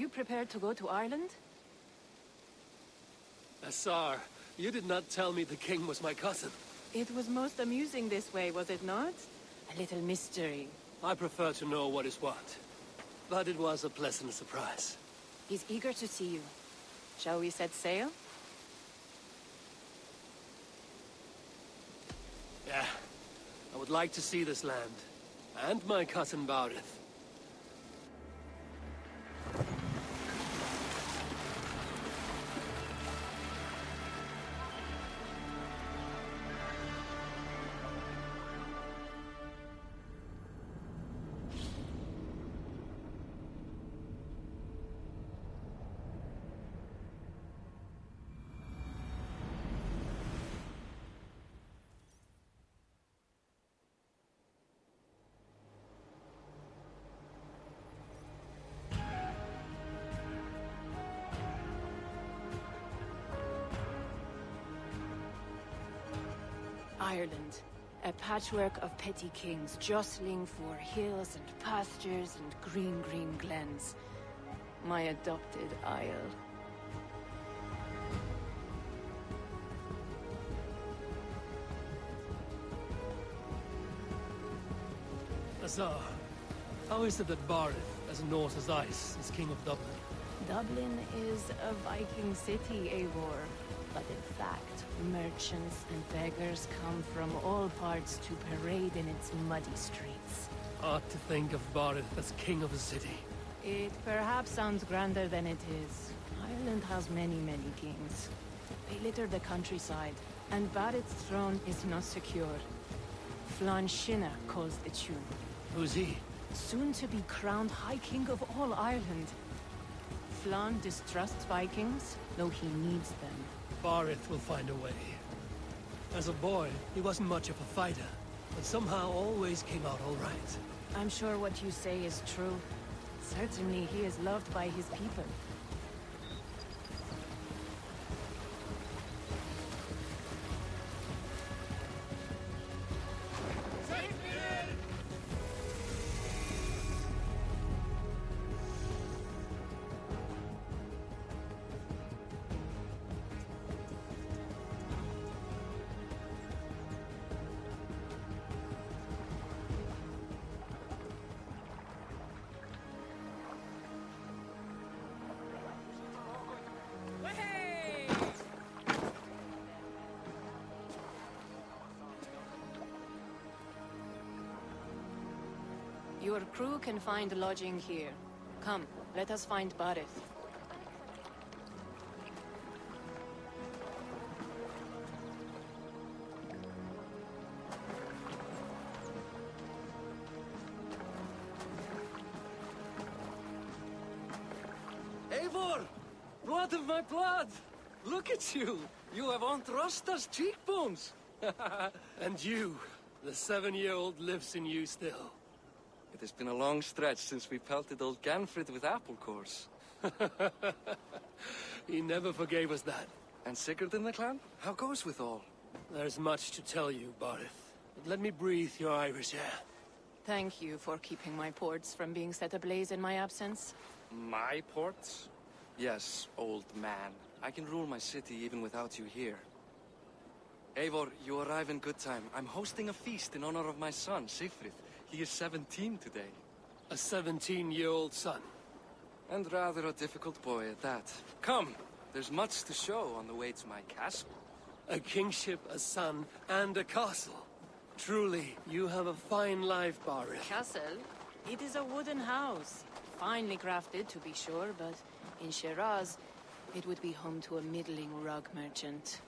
you prepared to go to Ireland? Assar, you did not tell me the king was my cousin. It was most amusing this way, was it not? A little mystery. I prefer to know what is what. But it was a pleasant surprise. He's eager to see you. Shall we set sail? Yeah. I would like to see this land. And my cousin Barith. Ireland. A patchwork of petty kings jostling for hills and pastures and green glens. My adopted isle. Assar, how is it that Barith, as Norse as ice, is king of Dublin? Dublin is a Viking city, Eivor. But in fact, merchants and beggars come from all parts to parade in its muddy streets. Odd to think of Barith as king of a city. It perhaps sounds grander than it is. Ireland has many kings. They litter the countryside, and Barith's throne is not secure. Flann Sinna calls the tune. Who's he? Soon to be crowned High King of all Ireland. Flann distrusts Vikings, though he needs them. Barith will find a way. As a boy, he wasn't much of a fighter, but somehow always came out all right. I'm sure what you say is true. Certainly he is loved by his people. Your crew can find lodging here. Come, let us find Barith. Eivor! Blood of my blood! Look at you! You have Aunt Rosta's cheekbones! And you, the 7-year-old lives in you still. It has been a long stretch since we pelted old Ganfrid with apple cores. He never forgave us that. And Sigurd in the clan? How goes with all? There's much to tell you, Barith. But let me breathe your Irish air. Thank you for keeping my ports from being set ablaze in my absence. My ports? Yes, old man. I can rule my city even without you here. Eivor, you arrive in good time. I'm hosting a feast in honor of my son, Sigfrid. He is 17 today. A 17-year-old son. And rather a difficult boy at that. Come, there's much to show on the way to my castle. A kingship, a son, and a castle. Truly, you have a fine life, Barith. Castle? It is a wooden house. Finely crafted, to be sure, but in Shiraz, it would be home to a middling rug merchant.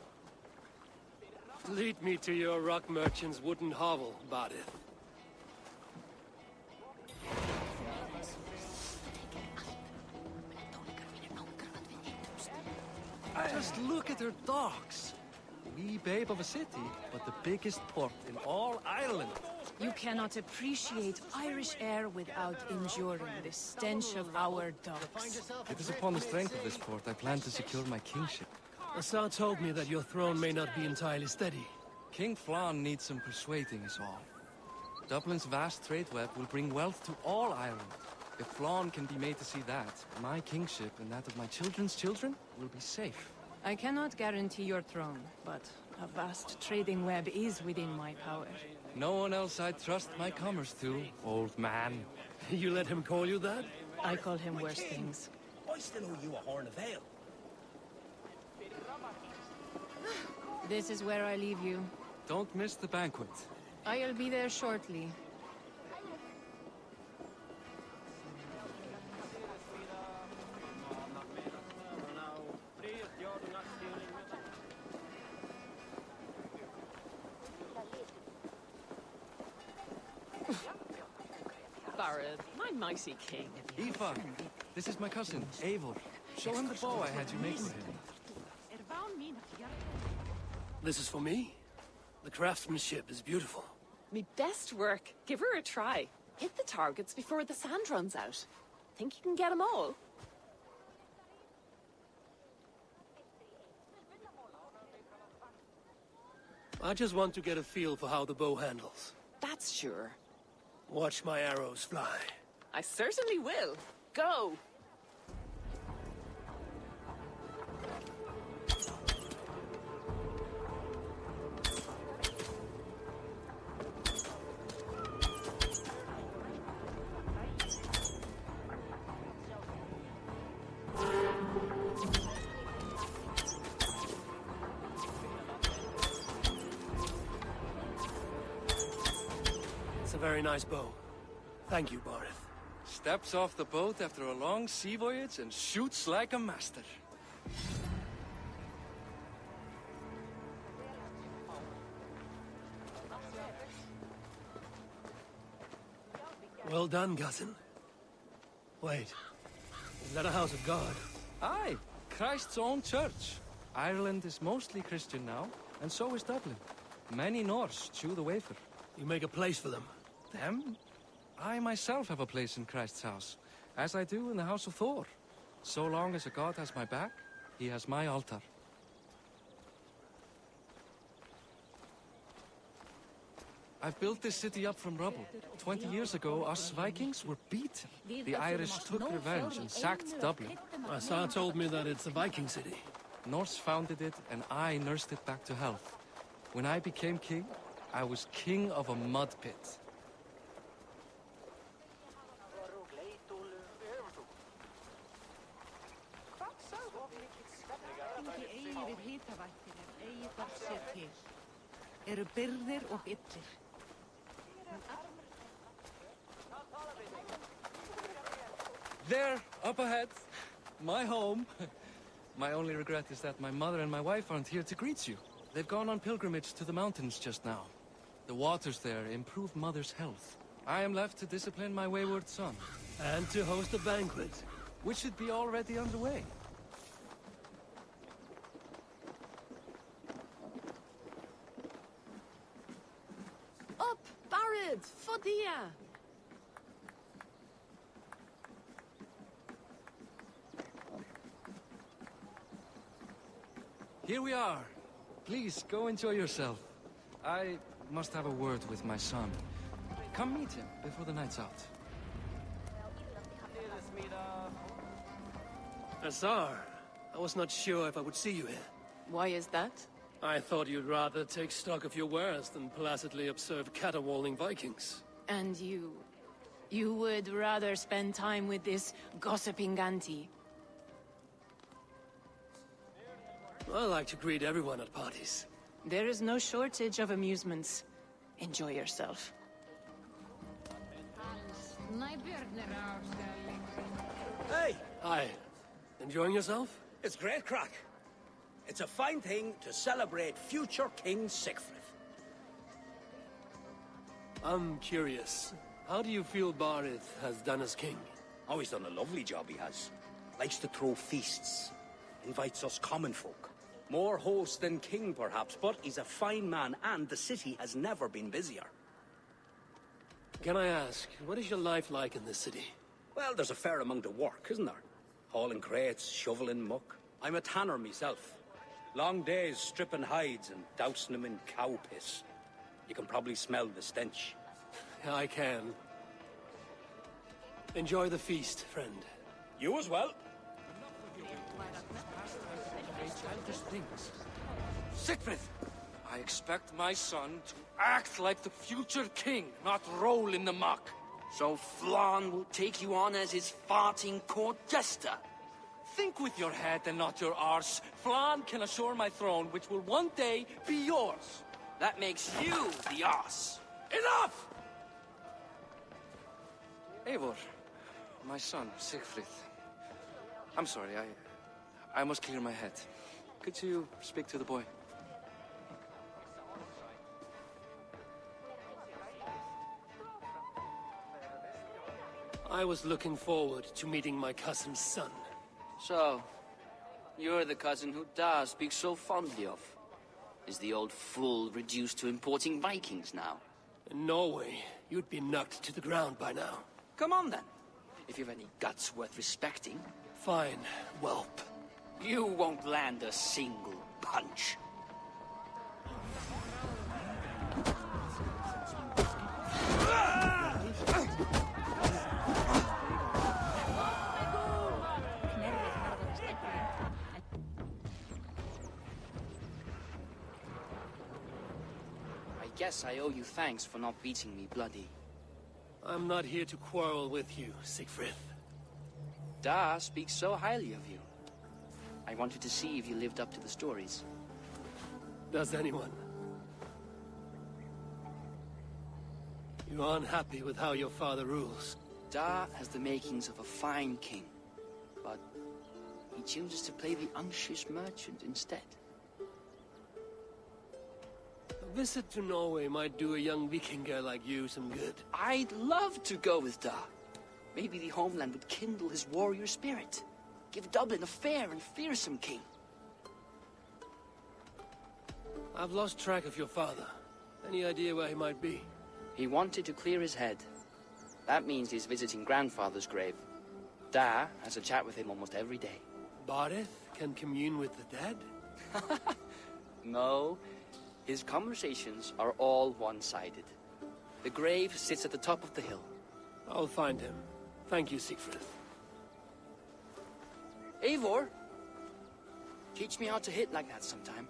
Lead me to your rock merchant's wooden hovel, Barith. Just look at her docks. Wee babe of a city, but the biggest port in all Ireland. You cannot appreciate Irish air without enduring the stench of our docks. It is upon the strength of this port I plan to secure my kingship. Assar told me that your throne may not be entirely steady. King Flann needs some persuading is all. Dublin's vast trade web will bring wealth to all Ireland. If Flann can be made to see that, my kingship and that of my children's children will be safe. I cannot guarantee your throne, but a vast trading web is within my power. No one else I'd trust my commerce to, old man. You let him call you that? I call him worse things. I still owe you a horn of ale. This is where I leave you. Don't miss the banquet. I'll be there shortly. Barad, my mighty king. Aoife, this is my cousin, Eivor. Show him the bow I had you make for him. This is for me? The craftsmanship is beautiful. Me best work. Give her a try. Hit the targets before the sand runs out. Think you can get them all? I just want to get a feel for how the bow handles. That's sure. Watch my arrows fly. I certainly will. Go! It's a very nice bow. Thank you, Barith. Steps off the boat after a long sea voyage and shoots like a master. Well done, cousin. Wait, is that a house of God? Aye, Christ's own church. Ireland is mostly Christian now, and so is Dublin. Many Norse chew the wafer. You make a place for them. Them? I myself have a place in Christ's house, as I do in the house of Thor. So long as a god has my back, he has my altar. I've built this city up from rubble. 20 years ago, us Vikings were beaten. The Irish took revenge and sacked Dublin. Asa told me that it's a Viking city. Norse founded it, and I nursed it back to health. When I became king, I was king of a mud pit. There, up ahead, my home. My only regret is that my mother and my wife aren't here to greet you. They've gone on pilgrimage to the mountains just now. The waters there improve Mother's health. I am left to discipline my wayward son. And to host a banquet. Which should be already underway. Up, Barad! Fodia! Here we are. Please, go enjoy yourself. I must have a word with my son. Come meet him before the night's out. Azar, I was not sure if I would see you here. Why is that? I thought you'd rather take stock of your wares than placidly observe caterwauling Vikings. And you... you would rather spend time with this gossiping auntie? I like to greet everyone at parties. There is no shortage of amusements. Enjoy yourself. Hey, Hi. Enjoying yourself? it's great crack. It's a fine thing to celebrate future King Sigfrid. I'm curious. How do you feel Barith has done as king? Oh, he's done a lovely job, he has. Likes to throw feasts. Invites us common folk. More host than king, perhaps, but he's a fine man, and the city has never been busier. Can I ask, what is your life like in this city? Well, there's a fair amount of work, isn't there? Hauling crates, shoveling muck. I'm a tanner myself. Long days stripping hides and dousing them in cow piss. You can probably smell the stench. I can. Enjoy the feast, friend. You as well. Siegfried! I expect my son to act like the future king, not roll in the muck. So Flan will take you on as his farting court jester? Think with your head and not your arse. Flan can assure my throne, which will one day be yours. That makes you the ass. Enough! Eivor, my son, Siegfried. I'm sorry, I must clear my head. Could you speak to the boy? I was looking forward to meeting my cousin's son. So, you're the cousin who Da speaks so fondly of. Is the old fool reduced to importing Vikings now? In Norway, you'd be knocked to the ground by now. Come on then, if you've any guts worth respecting. Fine, whelp. You won't land a single punch. I guess I owe you thanks for not beating me bloody. I'm not here to quarrel with you, Siegfried. Da speaks so highly of you. I wanted to see if you lived up to the stories. Does anyone? You are unhappy with how your father rules. Da has the makings of a fine king, but he chooses to play the unctuous merchant instead. A visit to Norway might do a young Viking girl like you some good. I'd love to go with Da. Maybe the homeland would kindle his warrior spirit. Give Dublin a fair and fearsome king. I've lost track of your father. Any idea where he might be? He wanted to clear his head. That means he's visiting grandfather's grave. Da has a chat with him almost every day. Barith can commune with the dead? No, his conversations are all one-sided. The grave sits at the top of the hill. I'll find him. Thank you, Siegfried. Eivor, teach me how to hit like that sometime.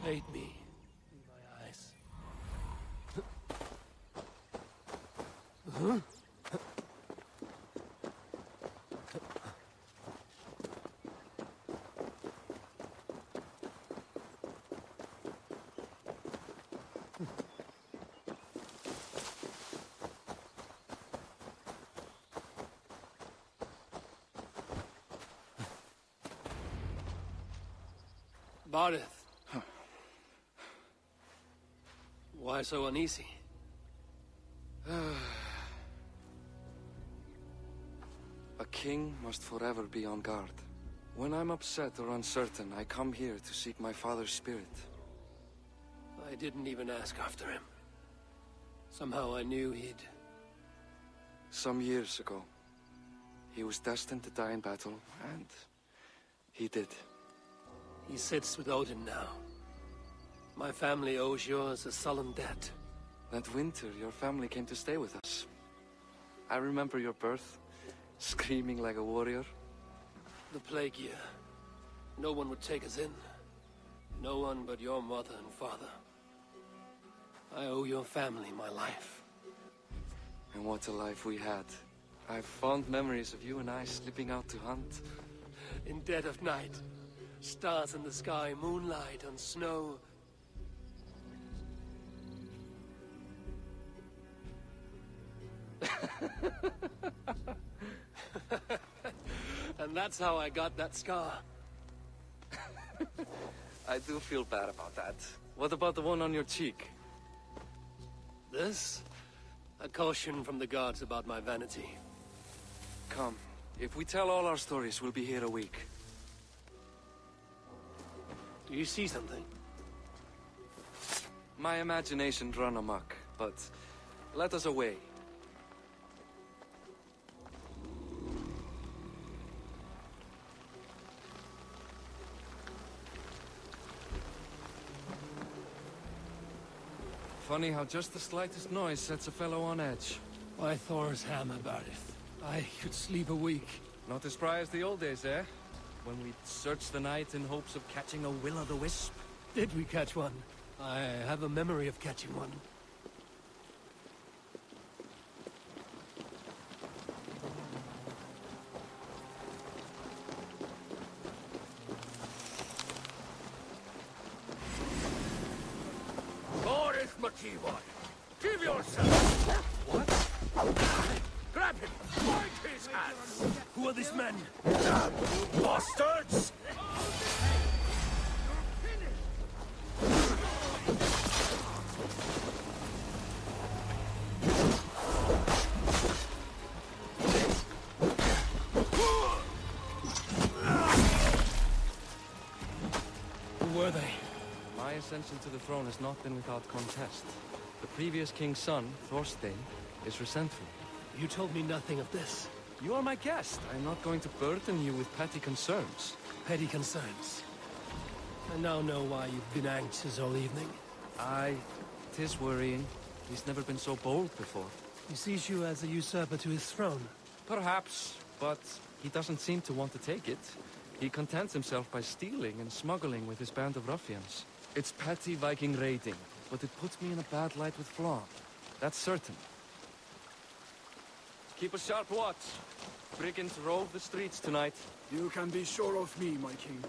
Bait me in my eyes. Barith. Why so uneasy? A king must forever be on guard. When I'm upset or uncertain, I come here to seek my father's spirit. I didn't even ask after him. Somehow I knew he'd... Some years ago, he was destined to die in battle, and he did. He sits with Odin now. My family owes yours a sullen debt. That winter, your family came to stay with us. I remember your birth, screaming like a warrior. The plague year. No one would take us in. No one but your mother and father. I owe your family my life. And what a life we had. I have fond memories of you and I slipping out to hunt. In dead of night. Stars in the sky, moonlight on snow. And that's how I got that scar. I do feel bad about that. What about the one on your cheek? This? A caution from the gods about my vanity. Come. If we tell all our stories, we'll be here a week. Do you see something? My imagination's run amok, but let us away. Funny how just the slightest noise sets a fellow on edge. Why Thor's hammer, Barith? I could sleep a week. Not as spry as the old days, eh? When we'd search the night in hopes of catching a will-o'-the-wisp. Did we catch one? I have a memory of catching one. Boris Makivon, give yourself! What? Grab him! Bind his hands! Who are these men? Damn you bastards! Who were they? My ascension to the throne has not been without contest. The previous king's son, Thorstein, is resentful. You told me nothing of this. You are my guest. I'm not going to burden you with petty concerns. Petty concerns. I now know why you've been anxious all evening. Aye, 'tis worrying. He's never been so bold before. He sees you as a usurper to his throne. Perhaps, but he doesn't seem to want to take it. He contents himself by stealing and smuggling with his band of ruffians. It's petty Viking raiding, but it puts me in a bad light with Flann. That's certain. Keep a sharp watch. Brigands rove the streets tonight. You can be sure of me, my king.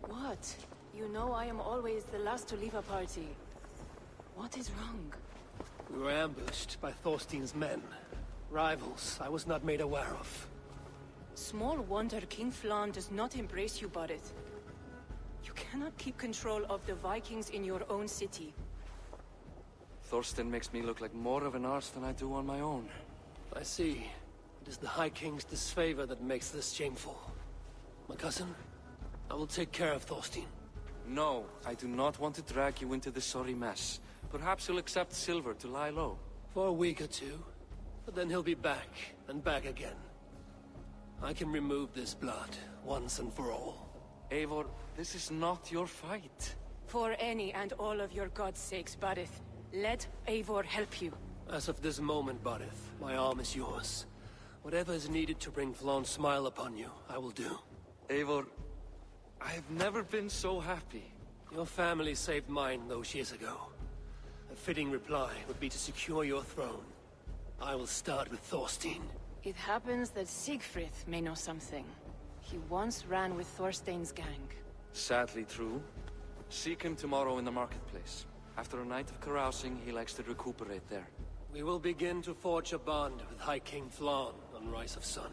What? You know I am always the last to leave a party. What is wrong? We were ambushed by Thorstein's men. Rivals I was not made aware of. Small wonder King Flann does not embrace you, Barith. You cannot keep control of the Vikings in your own city. Thorstein makes me look like more of an arse than I do on my own. I see. It is the High King's disfavor that makes this shameful. My cousin, I will take care of Thorstein. No, I do not want to drag you into this sorry mess. Perhaps he'll accept silver to lie low. For a week or two. But then he'll be back, and back again. I can remove this blood, once and for all. Eivor, this is not your fight. For any and all of your gods' sakes, Barith, let Eivor help you. As of this moment, Barith, my arm is yours. Whatever is needed to bring Flann's smile upon you, I will do. Eivor, I have never been so happy. Your family saved mine those years ago. A fitting reply would be to secure your throne. I will start with Thorstein. It happens that Siegfried may know something. He once ran with Thorstein's gang. Sadly true. Seek him tomorrow in the marketplace. After a night of carousing, he likes to recuperate there. We will begin to forge a bond with High King Flann on Rise of Sun.